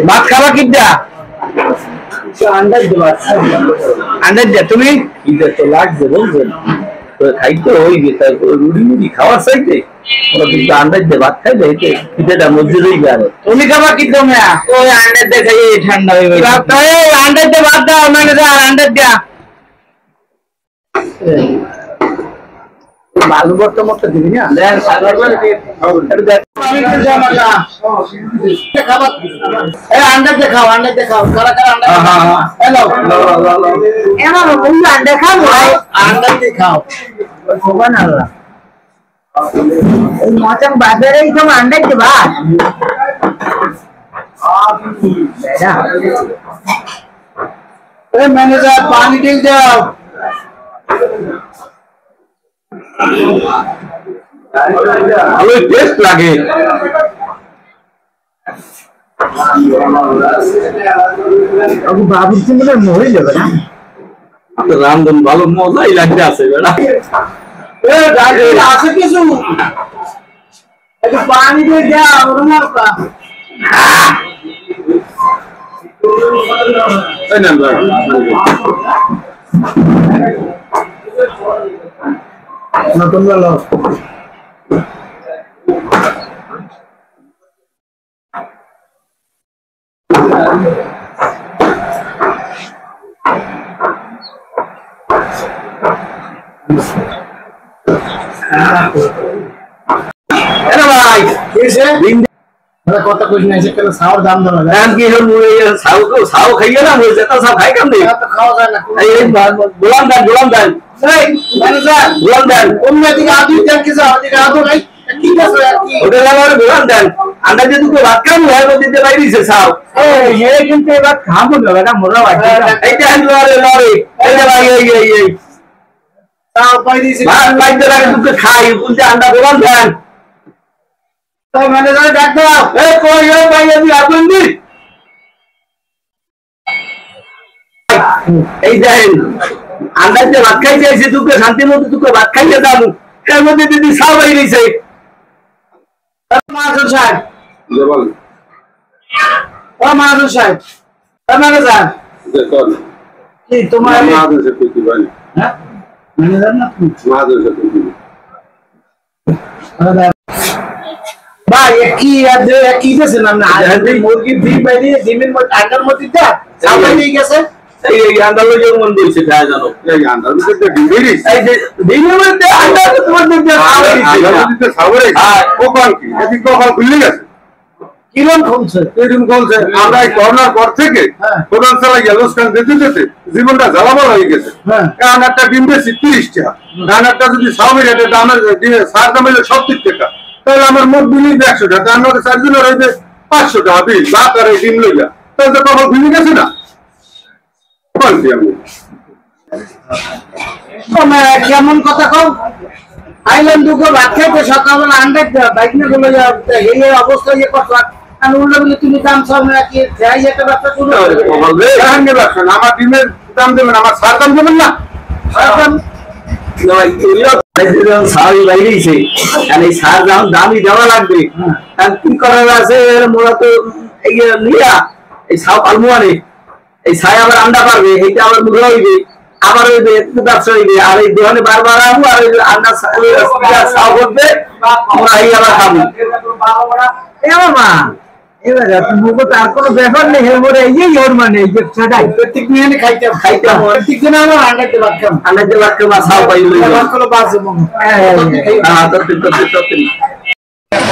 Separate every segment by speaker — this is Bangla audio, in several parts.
Speaker 1: ভাত খাবা কিটা আন্দাজ দে তুমি তো লাগছে বলছেন খাইতে হইবে রুটি মুড়ি খাওয়ার চাইতে কিন্তু আন্দাজ দে ভাত খাইলে খিদেটা মসজিদেই গেল তুমি খাবা কি তুমি ওই আন্দাজ দে খাই ঠান্ডা হয়ে গেল আন্দাজ দে ভাত দাও মানে আন্দাজ দেয়া বালু বর্ত মত দিবি না দেন সাগর এটা দেখ খাবার এই আন্ডা দেখাও কারা কারা আন্ডা হ্যালো এমন বন্ধু আন্ডা খাও আন্ডা দেখাও সুবহানাল্লাহ এই মতন বাজারেই তো আন্ডা দেবা বেটা এই ম্যানেজার পানি দিয়ে দাও ভালো টেস্ট লাগে বাবুর সিঙ্গের মরে যাবে না রামধন ভালো মজাই লাগতে আছে আছে কিছু একটু পানি দিয়ে দাও নতুন গেল কথা কইস না কেন সাওর দাম দাম দাম কি হল সাও খাইয়ে না হইছে তো সাও খাই কাম নেই খাওয়া যায় না এই গোলাম দান এই ম্যানেজার গোলাম দান অন্য দিকে আদি দেন কি যাও দিকে আদো নাই কি আছে কি হোটেল আমার গোলাম দান আন্ডা যদি তো ভাত খাম হয় তো দিতে বাইরেছে সাও এই কিন্তু এবার খাবো না বেটা মোরা বাকি এইটা লরে এই ভাই এই সাও বাইরেছে ভাত বাইতে লাগে তুই খাই বলতে আন্ডা গোলাম দান তো ম্যানেজার ডাক দাও এই কই ওই ভাই আমি আপন দি এই দেখেন আন্দাজে ভাত খাইতে আইছে তুকে শান্তি মতো তুকে ভাত খাইতে যাবো এর মধ্যে দিদি সাও হয়ে গেছে মাসুদ সাহেব বল ও মাসুদ সাহেব ম্যানেজার দেখুন কি তোমার মাসুদ সাহেব কি বলে হ্যাঁ ম্যানেজার না মাসুদ সাহেব ভাই কি কি দিয়েছে না মুরগি ডিম বাইরে ডিমের মধ্যে আন্ডার মধ্যে দা সামনে নিয়ে গেছে এই আন্ডার লগে মন দিয়েছে খায় জানো এই আন্ডার মধ্যে ডিমের এই যে ডিমের মধ্যে আন্ডার মধ্যে দিতে সাবরে কখন কি এদিক কখন খুলে গেছে কিরম খুলছে এরকম খুলছে আমরা এই কর্নার পর থেকে প্রধান সালা ইয়েলো স্ক্যান দিতে জীবনটা জ্বালামাল হয়ে গেছে কারণ একটা ডিম বেশি 30 টাকা কারণ একটা যদি সাবরে রেটে দামের সার দাম হলো 70 টাকা তাহলে আমার মোট বিল 100 টাকা আমার চারজনের হইবে 500 টাকা বিল বা করে ডিম লইয়া তাহলে তো কখন খুলে গেছে না কেমন কথা কম আইল্যান্ড দুটো ভাত খাইতে সকালবেলা আন্ডা বাইক নিয়ে বলে এই অবস্থা ইয়ে করতো আর উল্টো বলে তুমি দাম সব নাকি একটা ব্যবসা শুরু আমার ডিমের দাম দেবেন আমার সার দাম দেবেন না দামি দেওয়া লাগবে কি করার আছে মোরা তো এই সাও পালমুয়া নেই এই ছাই আবার আন্ডা পারবে এইটা আবার মুখে হইবে আবার হইবে একটু ব্যবসা হইবে আর এই দোকানে বারবার আনবো আর আন্ডা ছাও করবে আমরা এই আবার খাবো মা এবার মুখে তার কোনো ব্যাপার নেই হেমরে এই ওর মানে এই যে ছাড়াই প্রত্যেক দিনে খাইতাম প্রত্যেক দিন আমার আন্ডাতে ভাত খাম ছাও পাই লই আমার কোনো বাজে মনে হ্যাঁ তো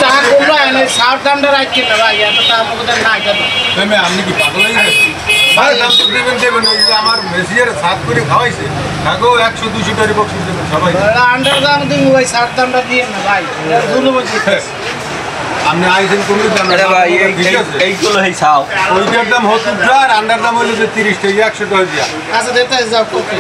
Speaker 1: টাকা কোলা এনে সাউথ আন্ডার আইছে না ভাই এত টাকা মুখে না কেন তুমি আপনি কি পাগল হয়ে গেছেন ভাই দাম তো দেবেন ওই যে আমার মেসিয়ার সাত করে খাওয়াইছে থাকো 100 200 টাকা বক্স দেবেন সবাই আন্ডার দাম দিন ভাই সাউথ আন্ডার দিয়ে না ভাই দুলো বলছি আপনি আইছেন কোন দাম আরে ভাই এইগুলো এই ছাও ওইটার দাম 70 আর আন্ডার দাম হলো 30 টাকা 100 টাকা দিয়া আচ্ছা দেতে যাও ওকে